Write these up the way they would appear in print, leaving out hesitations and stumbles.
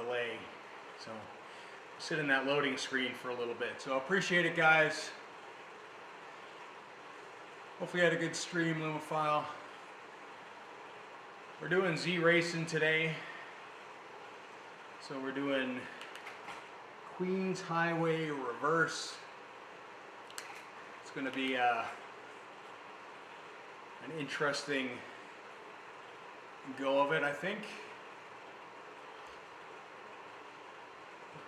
delay. So sit in that loading screen for a little bit. So appreciate it, guys. Hopefully you had a good stream, Lumophile. We're doing ZRacing today. So we're doing Queens Highway reverse. It's going to be an interesting go of it, I think.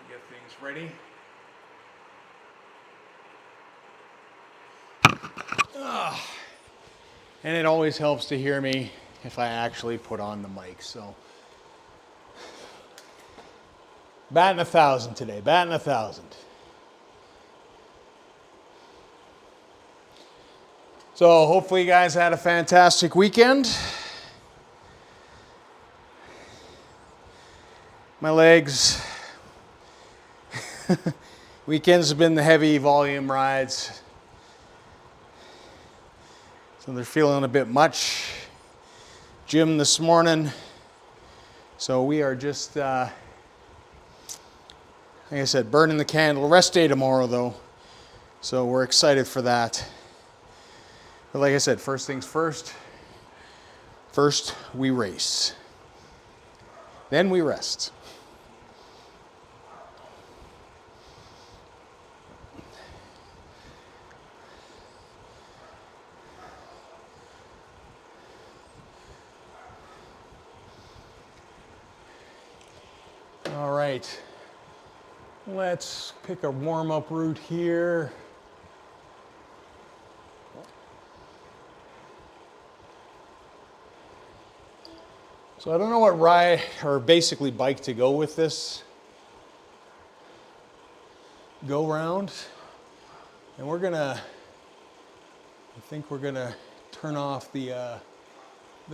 Get things ready. And it always helps to hear me if I actually put on the mic. So batting 1,000 today, batting 1,000. So hopefully you guys had a fantastic weekend. My legs, weekends have been the heavy volume rides. So they're feeling a bit much. Gym this morning. So we are just, like I said, burning the candle. Rest day tomorrow though. So we're excited for that. But like I said, first things first. First we race. Then we rest. All right, let's pick a warm-up route here. So I don't know what ride or basically bike to go with this go round. And we're gonna, I think we're gonna turn off the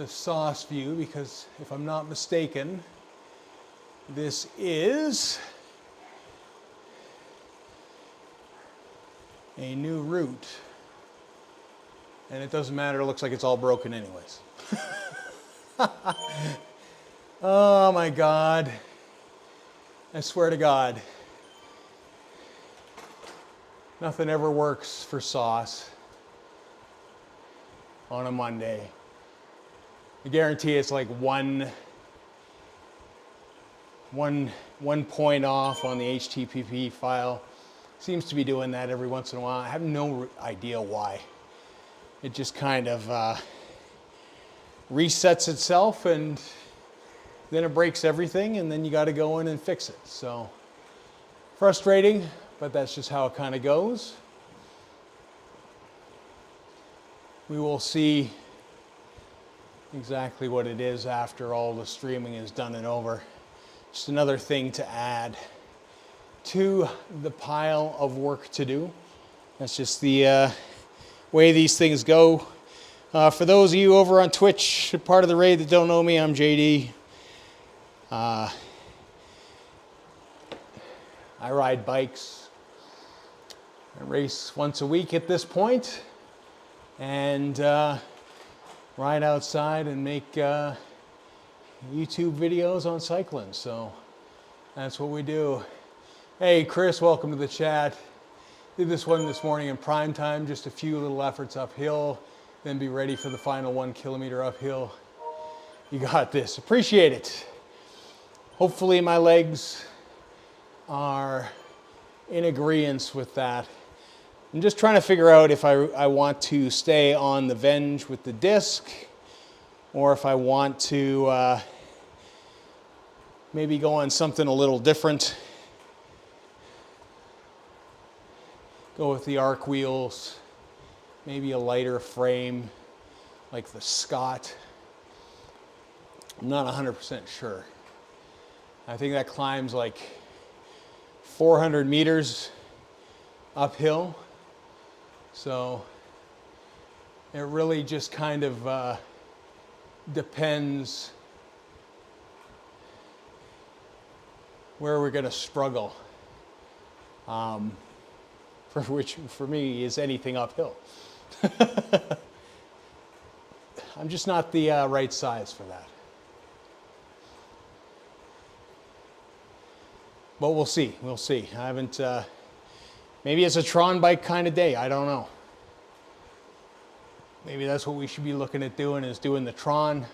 sauce view because if I'm not mistaken, this is a new route, and it doesn't matter, it looks like it's all broken anyways. Oh my God, I swear to God, nothing ever works for sauce on a Monday. I guarantee it's like one point off on the HTTP file. Seems to be doing that every once in a while. I have no idea why. It just kind of resets itself and then it breaks everything and then you got to go in and fix it. So frustrating, but that's just how it kind of goes. We will see exactly what it is after all the streaming is done and over. Just another thing to add to the pile of work to do. That's just the way these things go. For those of you over on Twitch, part of the raid that don't know me, I'm JD. I ride bikes. I race once a week at this point, and ride outside and make YouTube videos on cycling. So that's what we do. Hey Chris, welcome to the chat. Did this one this morning in prime time, just a few little efforts uphill, then be ready for the final 1 kilometer uphill. You got this. Appreciate it. Hopefully my legs are in agreement with that. I'm just trying to figure out if I want to stay on the Venge with the disc, or if I want to maybe go on something a little different. Go with the arc wheels, maybe a lighter frame like the Scott. I'm not 100% sure. I think that climbs like 400 meters uphill. So it really just kind of depends where we're going to struggle, which for me is anything uphill. I'm just not the right size for that. But we'll see. We'll see. I haven't. Maybe it's a Tron bike kind of day. I don't know. Maybe that's what we should be looking at doing, is doing the Tron.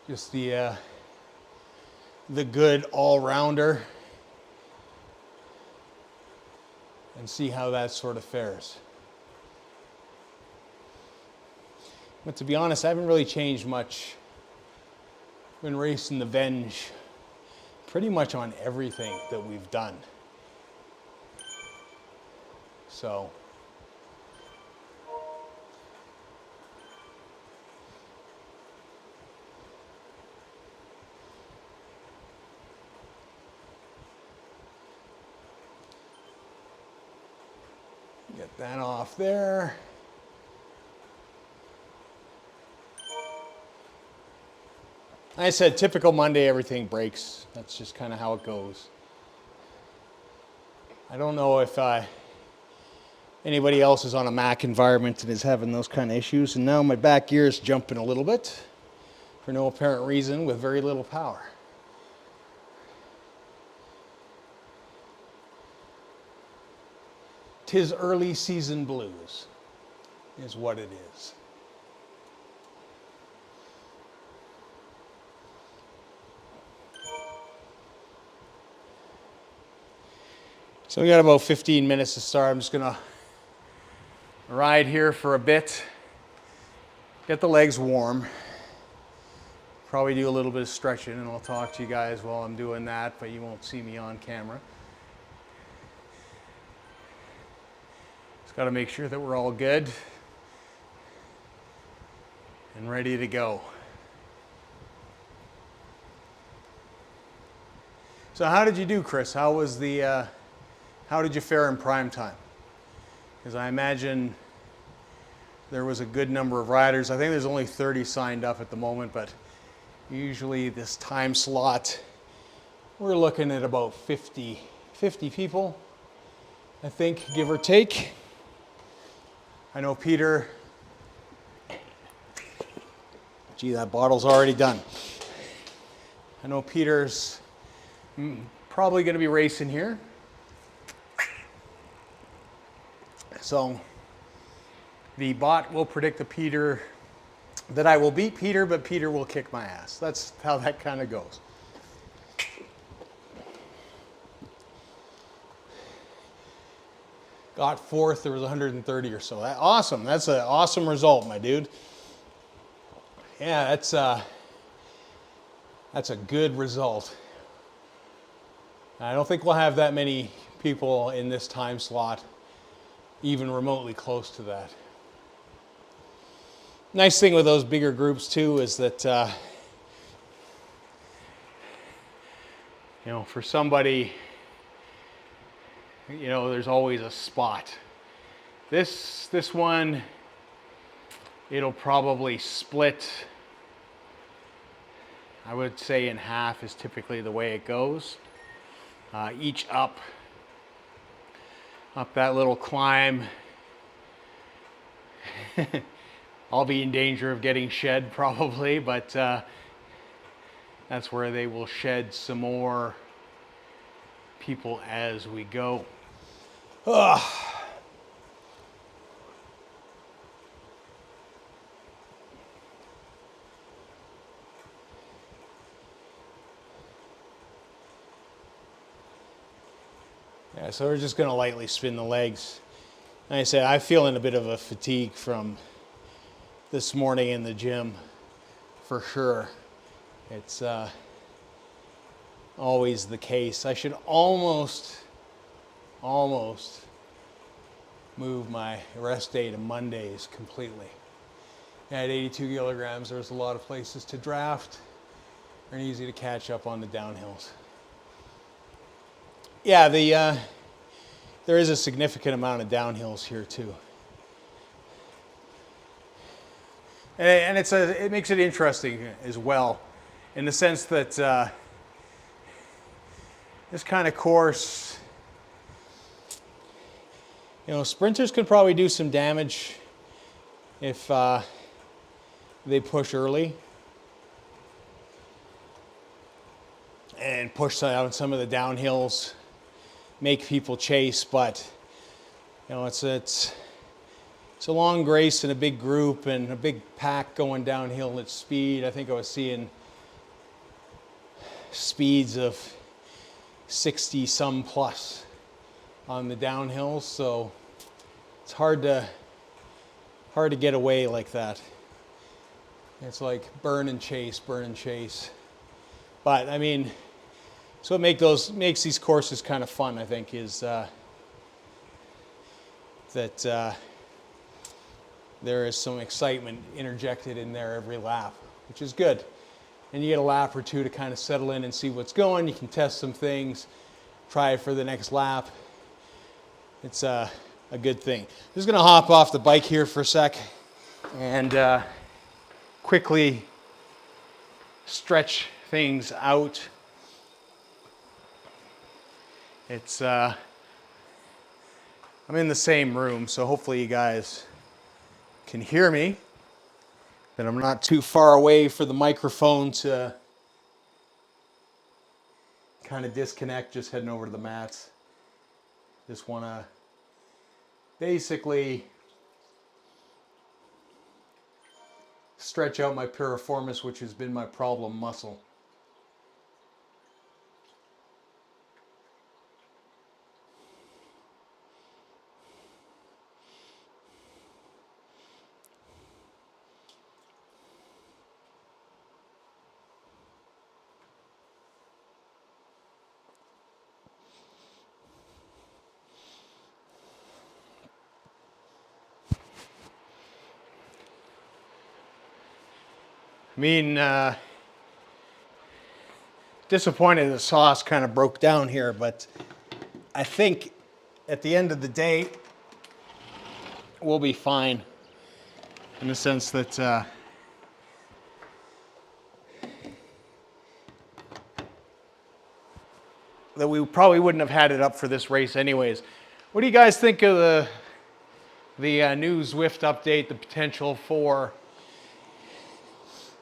Just the good all-rounder. And see how that sort of fares. But to be honest, I haven't really changed much. I've been racing the Venge pretty much on everything that we've done. So get that off there. Like I said, typical Monday, everything breaks. That's just kind of how it goes. I don't know if anybody else is on a Mac environment and is having those kind of issues. And now my back gear is jumping a little bit for no apparent reason with very little power. Tis early season blues is what it is. So we got about 15 minutes to start. I'm just gonna ride here for a bit, get the legs warm, probably do a little bit of stretching, and I'll talk to you guys while I'm doing that, but you won't see me on camera. Just gotta make sure that we're all good and ready to go. So how did you do, Chris? How did you fare in prime time? Because I imagine there was a good number of riders. I think there's only 30 signed up at the moment, but usually this time slot, we're looking at about 50 people, I think, give or take. I know Peter, gee, that bottle's already done. I know Peter's probably gonna be racing here. So the bot will predict that I will beat Peter, but Peter will kick my ass. That's how that kind of goes. Got fourth, there was 130 or so. Awesome, that's an awesome result, my dude. Yeah, that's a good result. I don't think we'll have that many people in this time slot even remotely close to that. Nice thing with those bigger groups too is that you know, for somebody, you know, there's always a spot. This one, it'll probably split, I would say, in half is typically the way it goes. Each up that little climb. I'll be in danger of getting shed probably, but that's where they will shed some more people as we go. Ugh. Yeah, so we're just going to lightly spin the legs. Like I said, I'm feeling a bit of a fatigue from this morning in the gym, for sure. It's always the case. I should almost move my rest day to Mondays completely. At 82 kilograms, there's a lot of places to draft and easy to catch up on the downhills. Yeah, there is a significant amount of downhills here too. And it makes it interesting as well, in the sense that this kind of course, you know, sprinters could probably do some damage if they push early. and push out some of the downhills, make people chase. But you know, it's a long race and a big group and a big pack going downhill at speed. I think I was seeing speeds of 60 some plus on the downhills, so it's hard to get away like that. It's like burn and chase. But I mean, so what makes these courses kind of fun, I think, is that there is some excitement interjected in there every lap, which is good. And you get a lap or two to kind of settle in and see what's going. You can test some things, try it for the next lap. It's a good thing. I'm just going to hop off the bike here for a sec and quickly stretch things out. It's I'm in the same room, so hopefully you guys can hear me, that I'm not too far away for the microphone to kind of disconnect. Just heading over to the mats. Just want to basically stretch out my piriformis, which has been my problem muscle. I mean, disappointed the sauce kind of broke down here, but I think at the end of the day, we'll be fine in the sense that that we probably wouldn't have had it up for this race anyways. What do you guys think of the new Zwift update, the potential for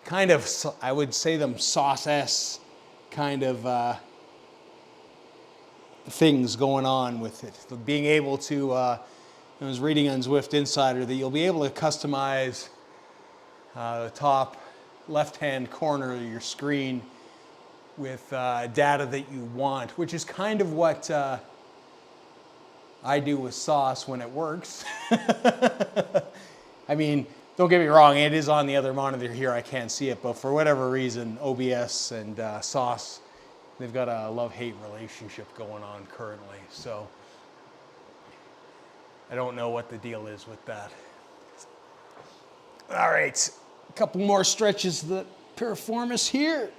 kind of, I would say them sauce-esque kind of things going on with it. Being able to, I was reading on Zwift Insider that you'll be able to customize the top left-hand corner of your screen with data that you want, which is kind of what I do with Sauce when it works. I mean, don't get me wrong, it is on the other monitor here, I can't see it, but for whatever reason, OBS and Sauce, they've got a love-hate relationship going on currently, so I don't know what the deal is with that. All right, a couple more stretches of the piriformis here.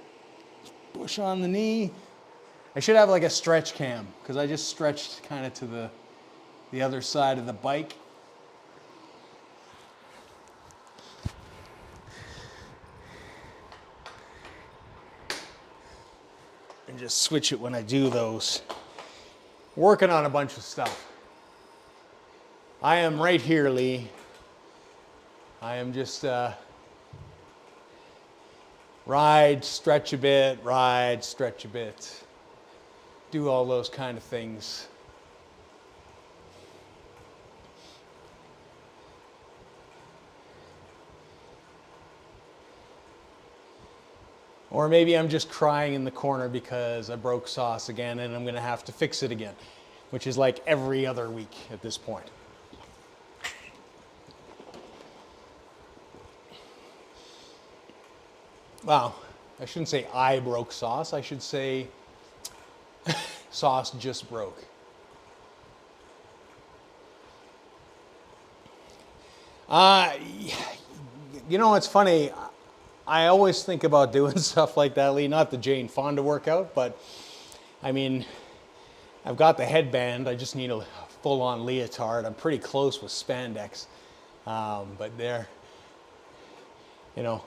Push on the knee. I should have like a stretch cam, because I just stretched kind of to the other side of the bike. And just switch it when I do those. Working on a bunch of stuff. I am right here, Lee. I am just ride, stretch a bit, ride, stretch a bit. Do all those kind of things. Or maybe I'm just crying in the corner because I broke Sauce again and I'm going to have to fix it again, which is like every other week at this point. Wow, I shouldn't say I broke Sauce. I should say Sauce just broke. You know, it's funny. I always think about doing stuff like that, Lee. Not the Jane Fonda workout, but I mean, I've got the headband. I just need a full-on leotard. I'm pretty close with spandex, but there, you know,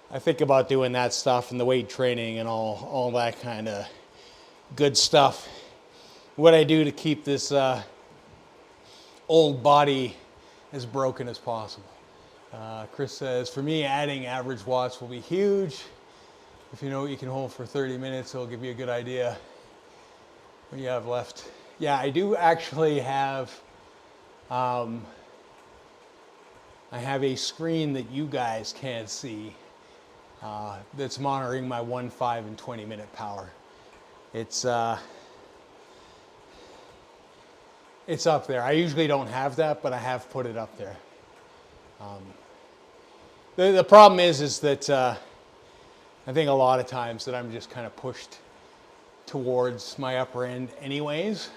I think about doing that stuff and the weight training and all that kind of good stuff. What I do to keep this old body as broken as possible. Chris says, for me, adding average watts will be huge. If you know what you can hold for 30 minutes, it'll give you a good idea what you have left. Yeah, I do actually have, I have a screen that you guys can't see that's monitoring my 1, 5, and 20-minute power. It's up there. I usually don't have that, but I have put it up there. The problem is that I think a lot of times that I'm just kind of pushed towards my upper end anyways.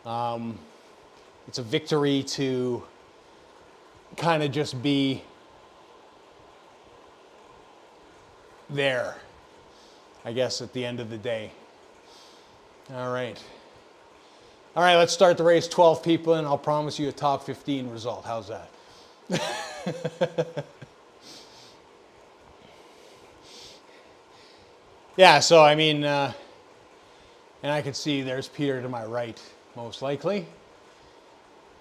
It's a victory to kind of just be there, I guess, at the end of the day. All right, let's start the race. 12 people in. I'll promise you a top 15 result. How's that? Yeah, so I mean, and I can see there's Peter to my right, most likely,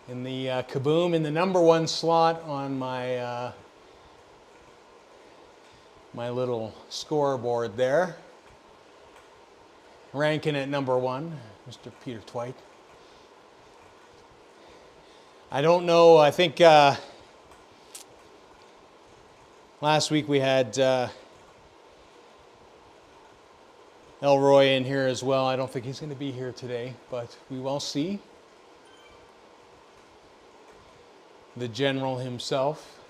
in the kaboom, in the number 1 slot on my my little scoreboard there. Ranking at number 1, Mr. Peter Twite. I don't know, I think last week we had Elroy in here as well. I don't think he's going to be here today, but we will see. The general himself.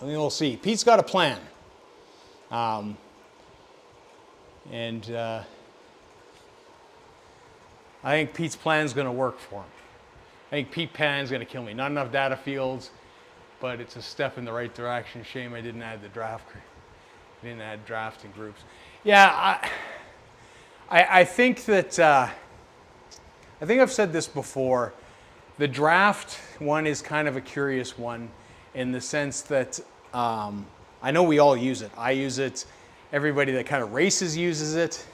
I mean, we'll see. Pete's got a plan. And I think Pete's plan is going to work for him. I think Pete Pan's going to kill me. Not enough data fields, but it's a step in the right direction. Shame I didn't add the draft. Didn't add drafting groups. Yeah, I think that I think I've said this before. The draft one is kind of a curious one in the sense that I know we all use it. I use it. Everybody that kind of races uses it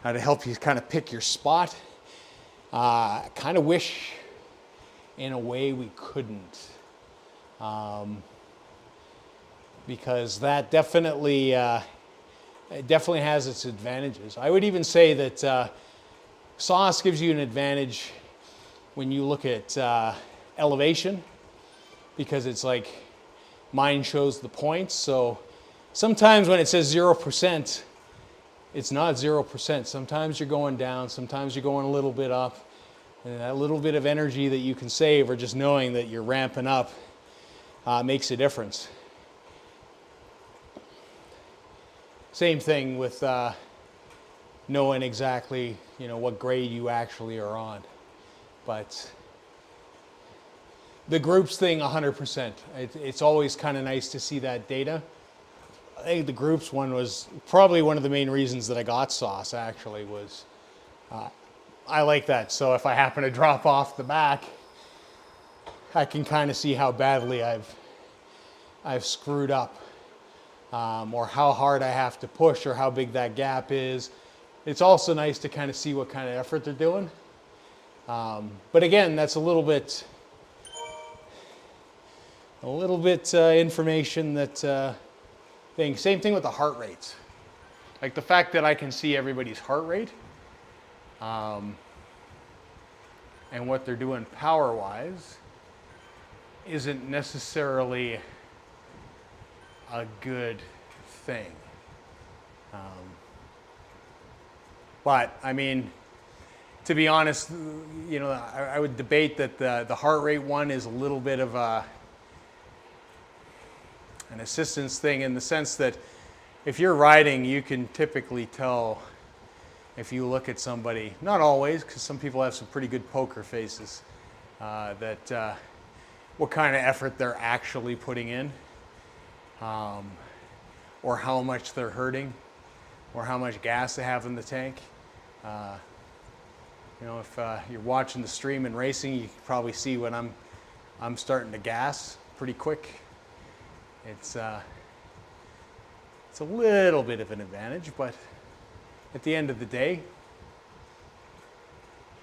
to help you kind of pick your spot. I kind of wish, in a way, we couldn't, because that definitely it definitely has its advantages. I would even say that sauce gives you an advantage when you look at elevation, because it's like mine shows the points. So sometimes when it says 0%, it's not 0%. Sometimes you're going down, sometimes you're going a little bit up. And that little bit of energy that you can save, or just knowing that you're ramping up, makes a difference. Same thing with knowing exactly, what grade you actually are on. But the groups thing, 100%. It's always kind of nice to see that data. I think the groups one was probably one of the main reasons that I got sauce, actually, was I like that. So if I happen to drop off the back, I can kind of see how badly I've screwed up, or how hard I have to push, or how big that gap is. It's also nice to kind of see what kind of effort they're doing. But again, that's a little bit information that thing. Same thing with the heart rates. Like the fact that I can see everybody's heart rate and what they're doing power-wise isn't necessarily a good thing. But I mean, to be honest, I would debate that the heart rate one is a little bit of an assistance thing, in the sense that if you're riding, you can typically tell if you look at somebody, not always, because some people have some pretty good poker faces, that what kind of effort they're actually putting in, or how much they're hurting, or how much gas they have in the tank. If you're watching the stream and racing, you can probably see when I'm starting to gas pretty quick. It's a little bit of an advantage, but at the end of the day,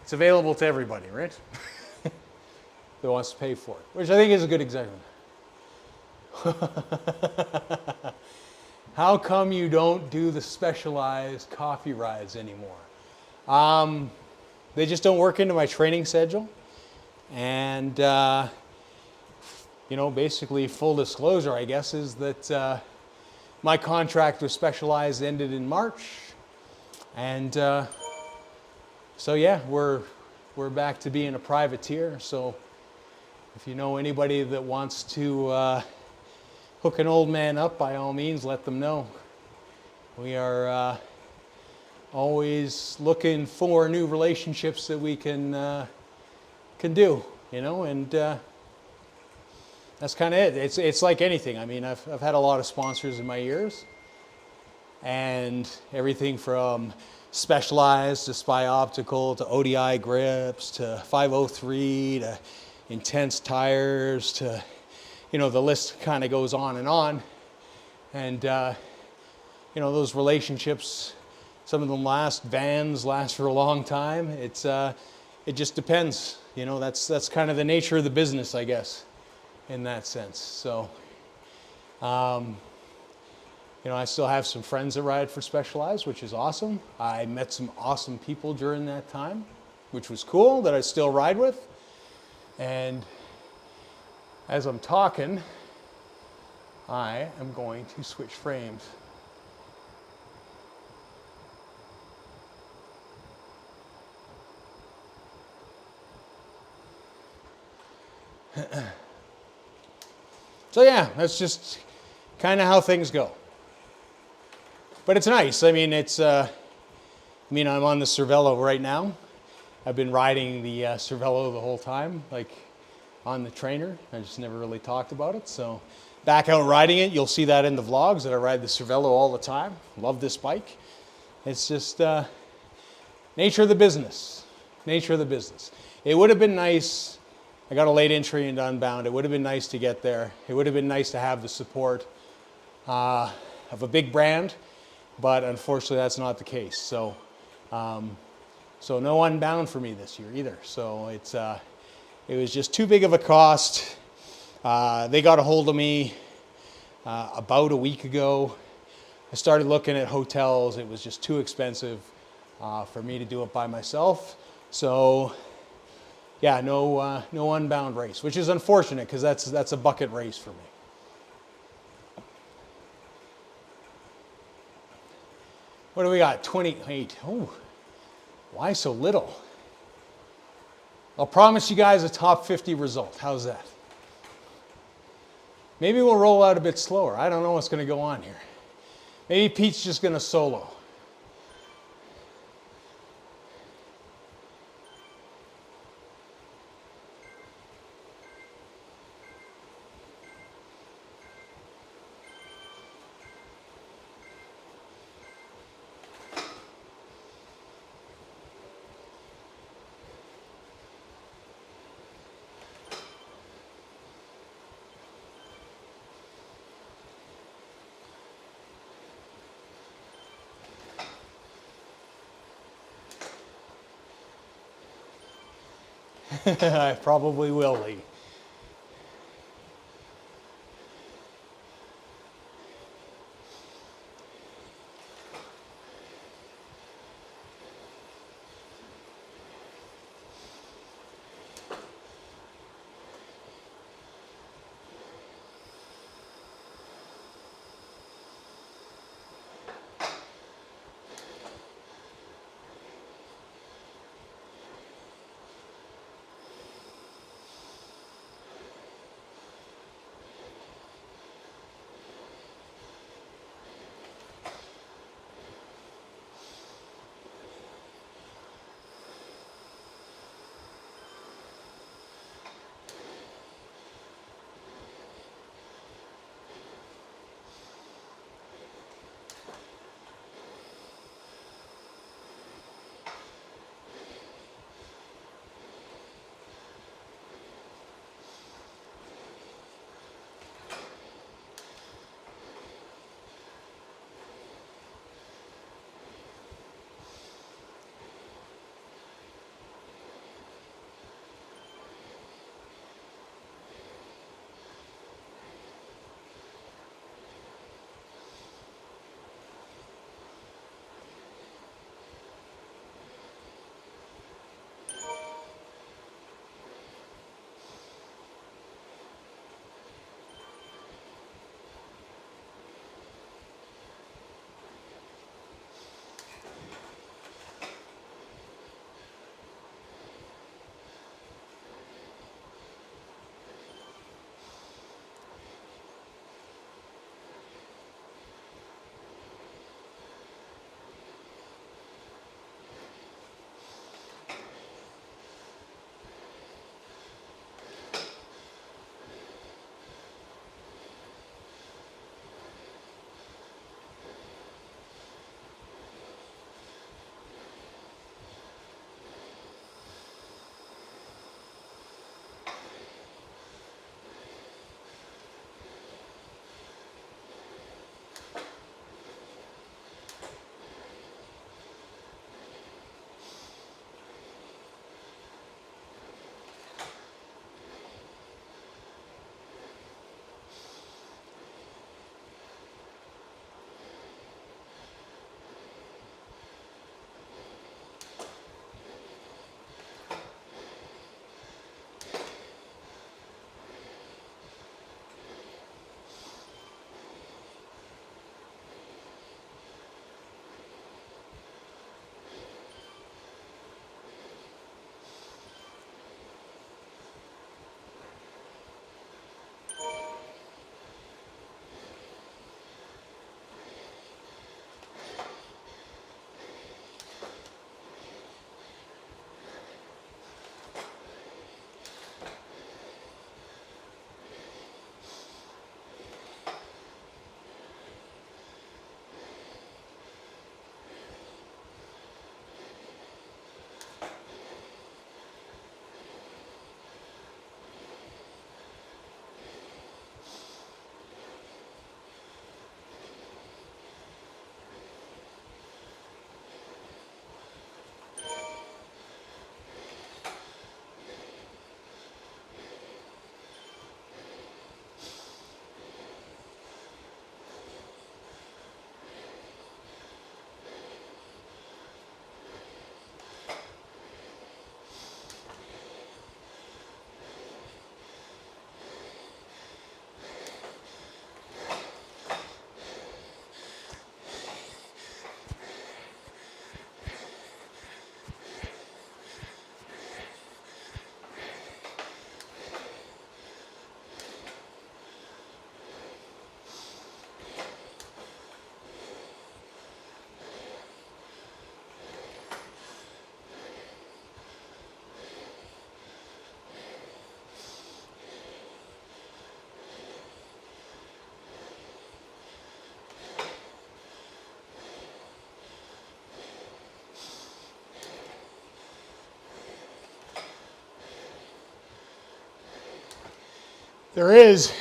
it's available to everybody, right? That wants to pay for it, which I think is a good example. how come you don't do the specialized coffee rides anymore? They just don't work into my training schedule. And, you know, basically full disclosure, I guess, is that my contract with Specialized ended in March. And so, yeah, we're back to being a privateer. So if you know anybody that wants to hook an old man up, by all means, let them know. We are always looking for new relationships that we can do, you know, and that's kind of it. It's like anything. I mean, I've had a lot of sponsors in my years, and everything from Specialized to Spy Optical to ODI grips to 503 to Intense tires to, you know, the list kind of goes on. And you know, those relationships, some of them last. Vans last for a long time. It just depends. You know, that's kind of the nature of the business, I guess, in that sense. So, you know, I still have some friends that ride for Specialized, which is awesome. I met some awesome people during that time, which was cool, that I still ride with. And as I'm talking, I am going to switch frames. So yeah, that's just kind of how things go. But it's nice. I mean, I'm on the Cervelo right now. I've been riding the Cervelo the whole time, like on the trainer. I just never really talked about it. So back out riding it, you'll see that in the vlogs that I ride the Cervelo all the time. Love this bike. It's just nature of the business. Nature of the business. It would have been nice. I got a late entry into Unbound. It would have been nice to get there. It would have been nice to have the support of a big brand, but unfortunately that's not the case. So, so no Unbound for me this year either. So it was just too big of a cost. They got a hold of me about a week ago. I started looking at hotels. It was just too expensive for me to do it by myself. So yeah, no Unbound race, which is unfortunate because that's a bucket race for me. What do we got? 28. Oh, why so little? I'll promise you guys a top 50 result. How's that? Maybe we'll roll out a bit slower. I don't know what's going to go on here. Maybe Pete's just going to solo. I probably will, Lee. there is.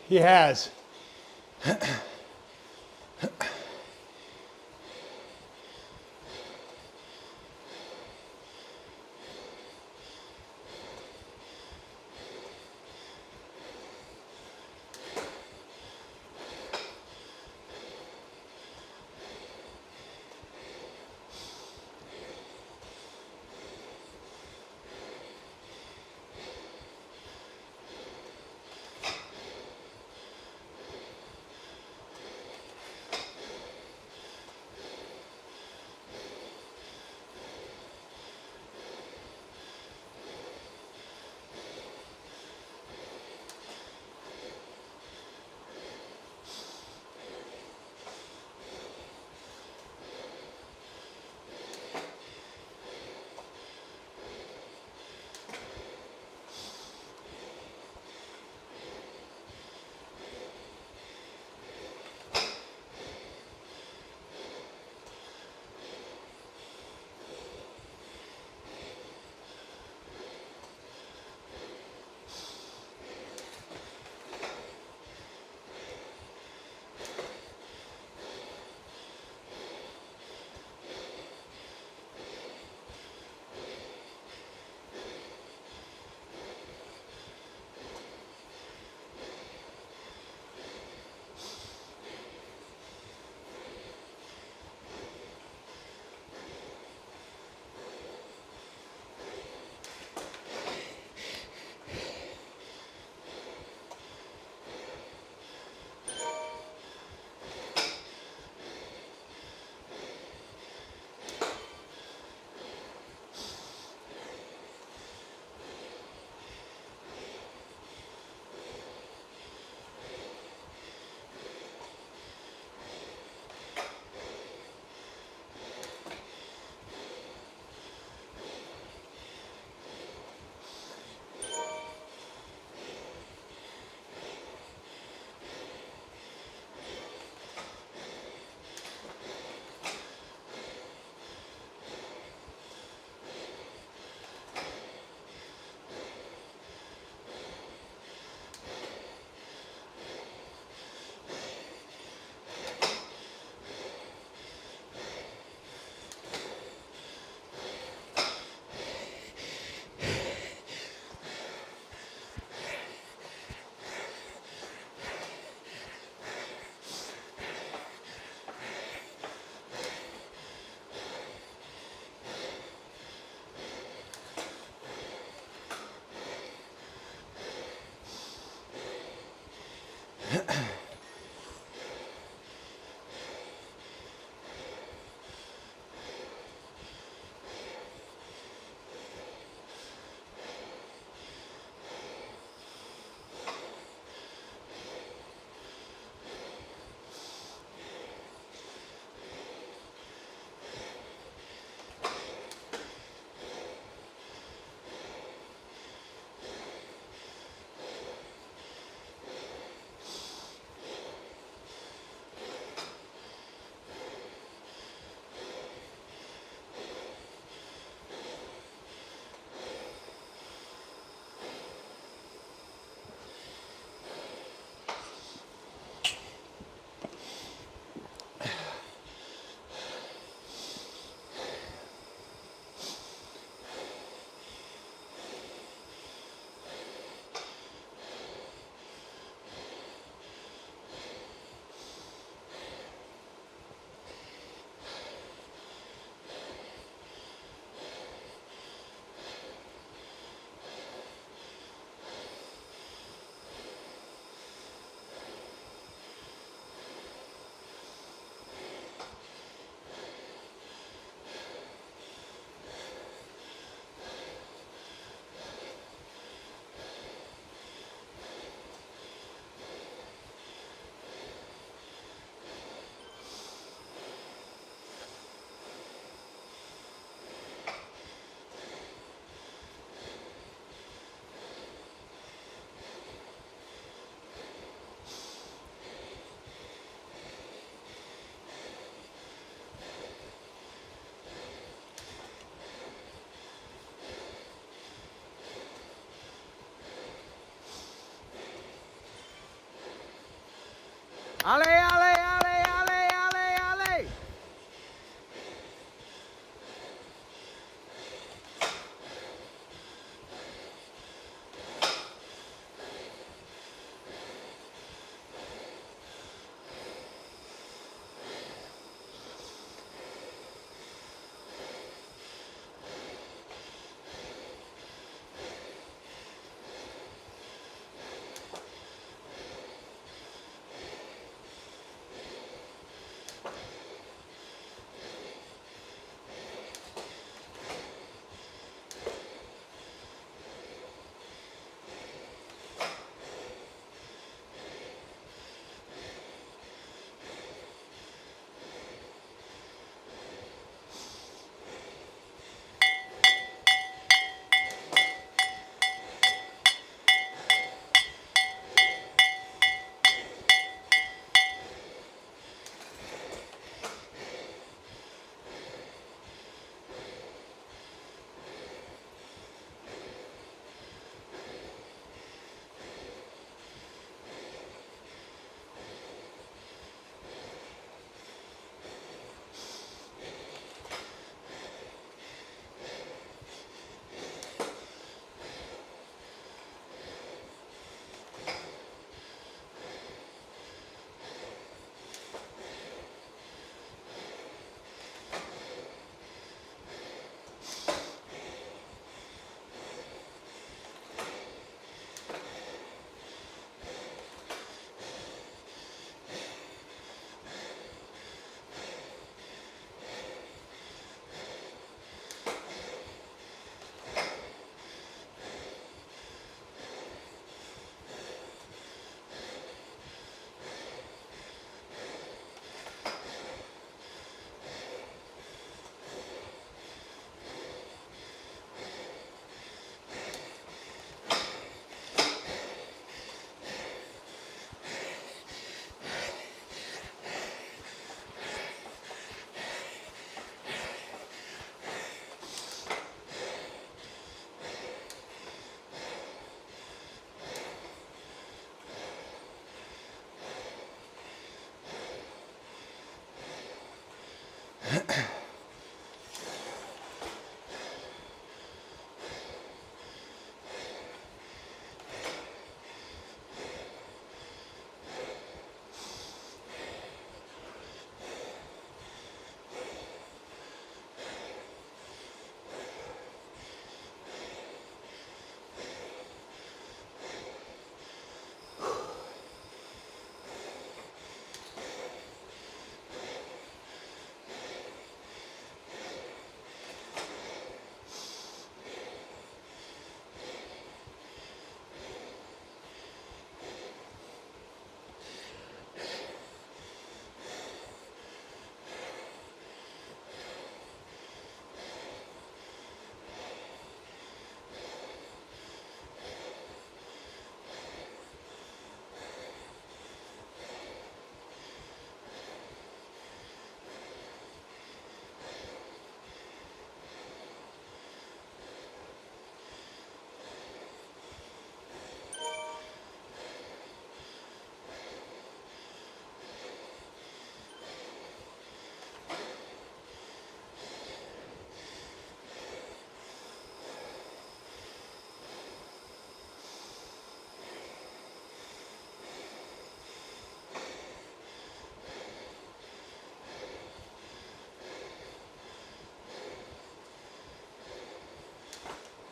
He has.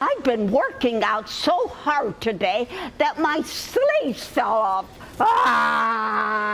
I've been working out so hard today that my sleeves fell off. Ah!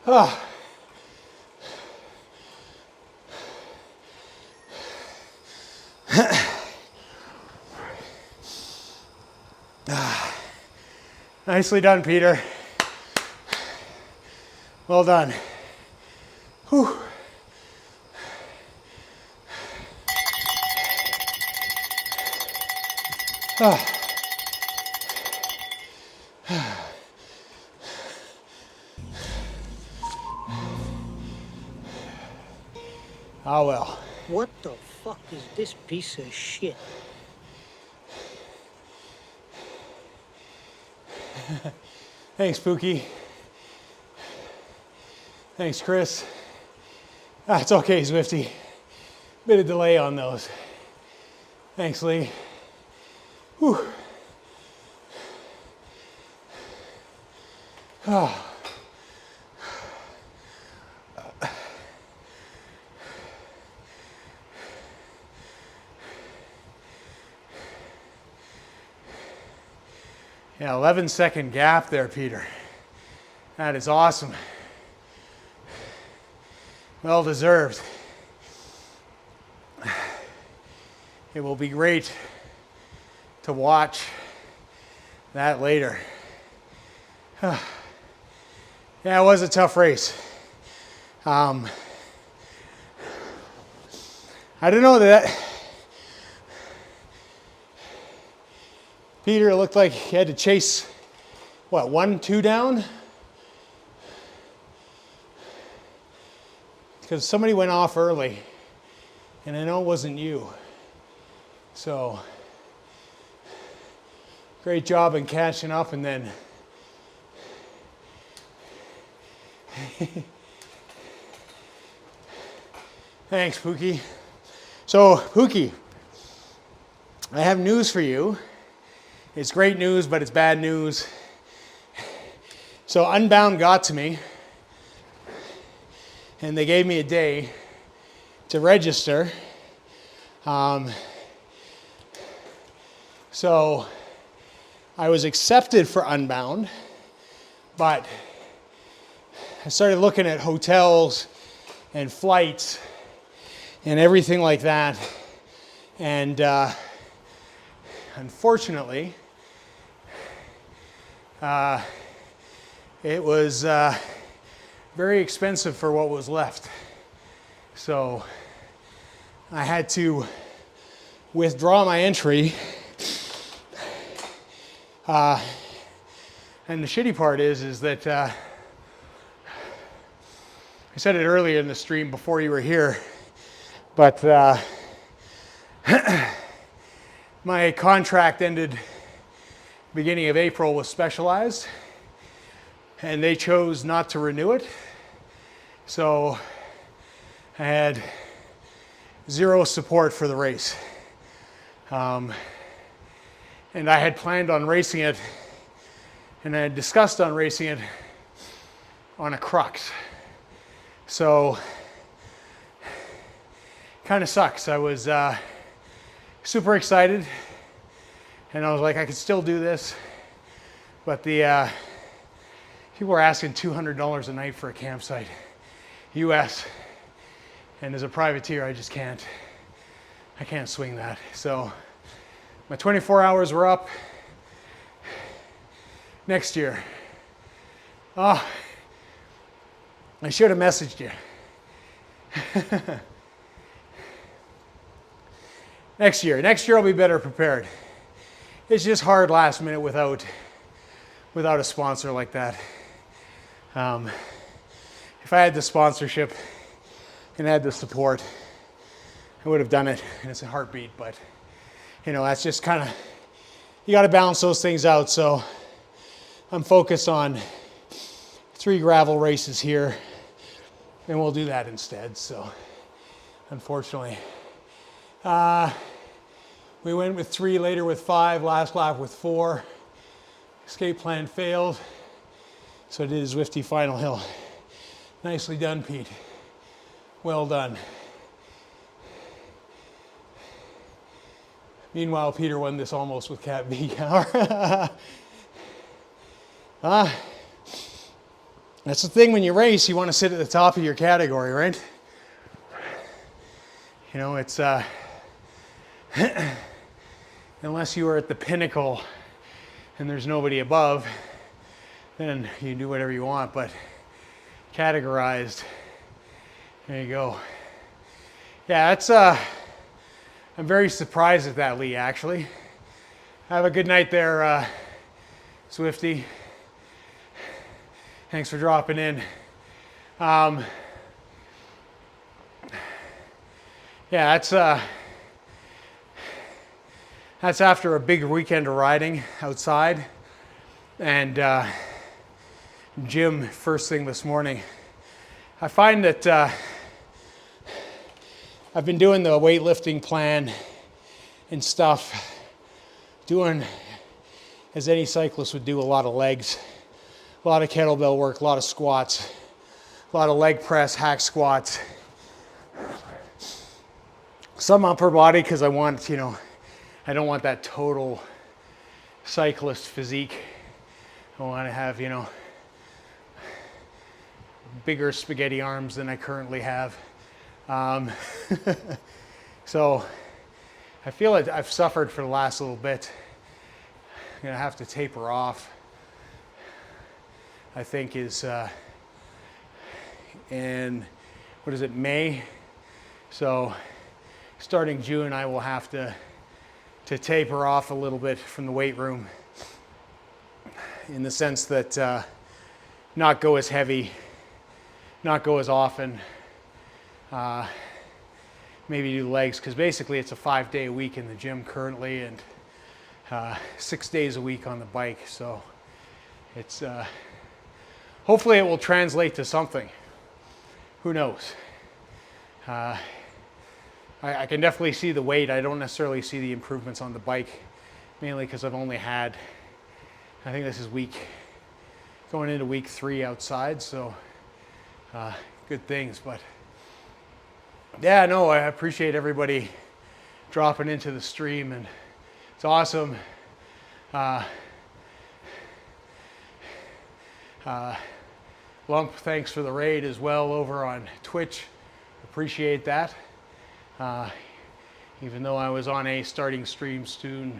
Ah. Nicely done, Peter. Well done. Whew. Ah. Oh well. What the fuck is this piece of shit? Thanks, Pookie. Thanks, Chris. Ah, it's okay, Zwifty. Bit of delay on those. Thanks, Lee. Whew. Ah. Yeah, 11-second gap there, Peter. That is awesome. Well deserved. It will be great to watch that later. Yeah, it was a tough race. I don't know that Peter looked like he had to chase, what, 1, 2 down? Because somebody went off early, and I know it wasn't you. So, great job in catching up, and then thanks, Pookie. So, Pookie, I have news for you. It's great news, but it's bad news. So Unbound got to me, and they gave me a day to register. So I was accepted for Unbound, but I started looking at hotels and flights and everything like that. And unfortunately, it was very expensive for what was left. So I had to withdraw my entry. And the shitty part is that I said it earlier in the stream before you were here, but my contract ended beginning of April with Specialized, and they chose not to renew it. So I had zero support for the race. And I had planned on racing it, and I had discussed on racing it on a Crux. So kind of sucks. I was super excited, and I was like, I could still do this, but the people were asking $200 a night for a campsite, US, and as a privateer, I just can't swing that. So my 24 hours were up. Next year. Oh, I should have messaged you. Next year I'll be better prepared. It's just hard last minute without a sponsor like that. If I had the sponsorship and had the support, I would have done it, and it's a heartbeat, but you know, that's just kind of, you got to balance those things out. So I'm focused on 3 gravel races here, and we'll do that instead. So unfortunately, we went with 3, later with 5, last lap with 4. Escape plan failed, so I did a Zwifty final hill. Nicely done, Pete. Well done. Meanwhile, Peter won this almost with Cat B. That's the thing when you race, you want to sit at the top of your category, right? You know, it's, unless you are at the pinnacle and there's nobody above, then you do whatever you want, but categorized, there you go. Yeah, that's, I'm very surprised at that, Lee, actually. Have a good night there, Swifty. Thanks for dropping in. Yeah, that's after a big weekend of riding outside, and gym first thing this morning. I find that I've been doing the weightlifting plan and stuff, doing as any cyclist would do, a lot of legs, a lot of kettlebell work, a lot of squats, a lot of leg press, hack squats, some upper body because I want, you know, I don't want that total cyclist physique. I want to have, you know, bigger spaghetti arms than I currently have. So I feel like I've suffered for the last little bit. I'm gonna have to taper off, I think is, in, what is it, May? So starting June, I will have to taper off a little bit from the weight room, in the sense that not go as heavy, not go as often, maybe do legs, because basically it's a 5-day a week in the gym currently, and 6 days a week on the bike. So it's hopefully it will translate to something. Who knows? I can definitely see the weight. I don't necessarily see the improvements on the bike, mainly because I've only had, I think this is going into week 3 outside, so good things. But yeah, no, I appreciate everybody dropping into the stream, and it's awesome. Lump, thanks for the raid as well over on Twitch. Appreciate that. Even though I was on a starting stream soon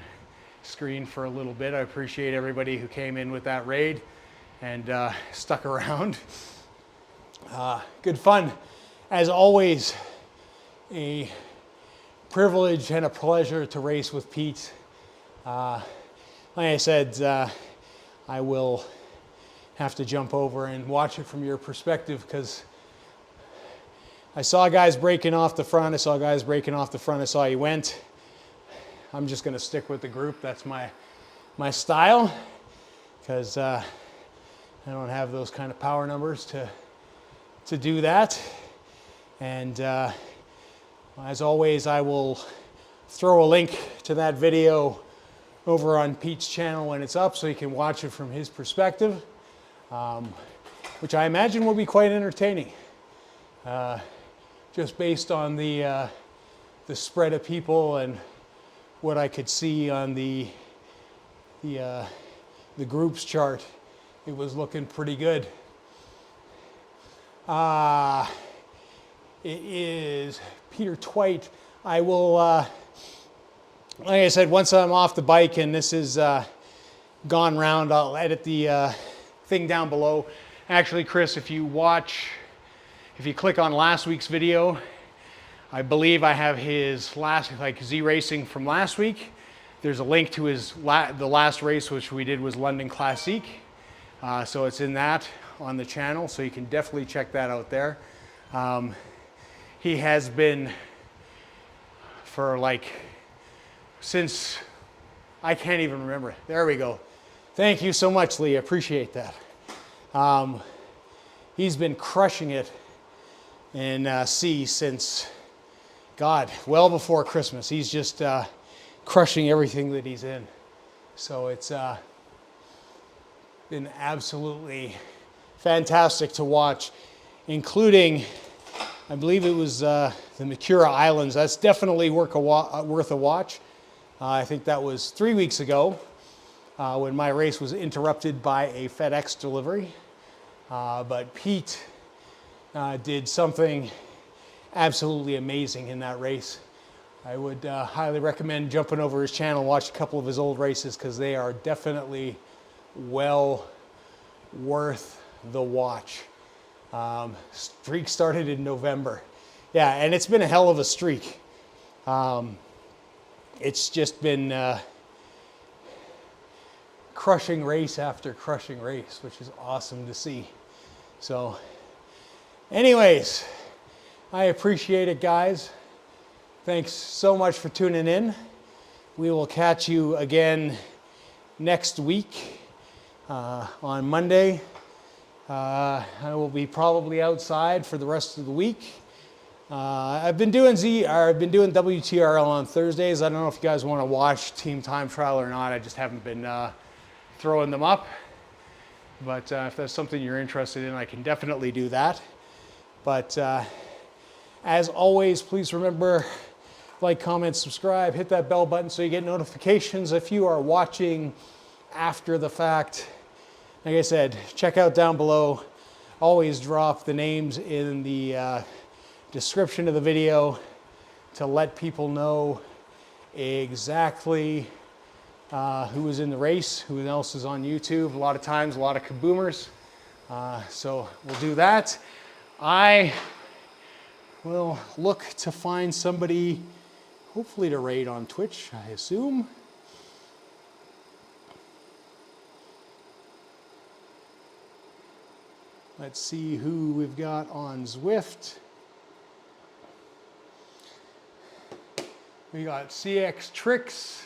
screen for a little bit, I appreciate everybody who came in with that raid and stuck around. Good fun. As always, a privilege and a pleasure to race with Pete. Like I said, I will have to jump over and watch it from your perspective, because I saw guys breaking off the front. I saw guys breaking off the front. I saw you went. I'm just going to stick with the group. That's my style, because I don't have those kind of power numbers to do that. And as always, I will throw a link to that video over on Pete's channel when it's up, so you can watch it from his perspective, which I imagine will be quite entertaining. Just based on the spread of people and what I could see on the groups chart, it was looking pretty good. It is Peter Twite. I will, like I said, once I'm off the bike and this is gone round, I'll edit the thing down below. Actually, Chris, if you click on last week's video, I believe I have his last, like ZRacing from last week. There's a link to his the last race, which we did was London Classique. So it's in that on the channel, so you can definitely check that out there. He has been for since I can't even remember. There we go. Thank you so much, Lee. I appreciate that. He's been crushing it in C since, God, well before Christmas. He's just crushing everything that he's in. So it's been absolutely fantastic to watch, including, I believe it was the Makura Islands. That's definitely worth a watch. I think that was 3 weeks ago when my race was interrupted by a FedEx delivery. But Pete did something absolutely amazing in that race. I would highly recommend jumping over his channel, watch a couple of his old races, because they are definitely well worth the watch. Streak started in November. Yeah, and it's been a hell of a streak. It's just been crushing race after crushing race, which is awesome to see. So anyways, I appreciate it, guys. Thanks so much for tuning in. We will catch you again next week on Monday. I will be probably outside for the rest of the week. I've been doing WTRL on Thursdays. I don't know if you guys want to watch Team Time Trial or not. I just haven't been throwing them up. But if that's something you're interested in, I can definitely do that. But as always, please remember, like, comment, subscribe, hit that bell button so you get notifications if you are watching after the fact. Like I said, check out down below. Always drop the names in the description of the video to let people know exactly who was in the race, who else is on YouTube. A lot of times, a lot of kaboomers. So we'll do that. I will look to find somebody, hopefully to raid on Twitch, I assume. Let's see who we've got on Zwift. We got CX Tricks.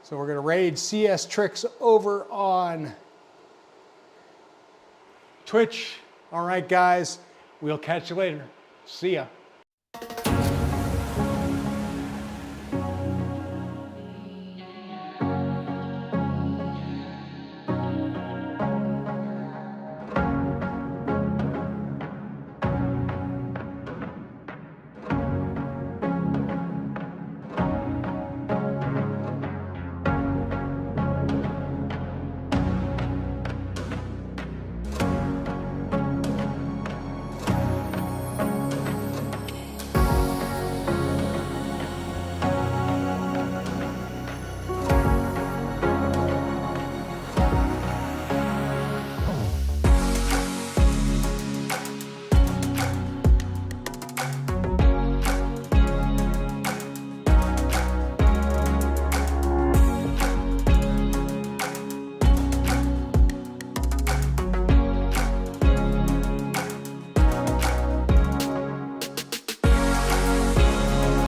So we're going to raid CS Tricks over on Twitch. All right, guys, we'll catch you later. See ya.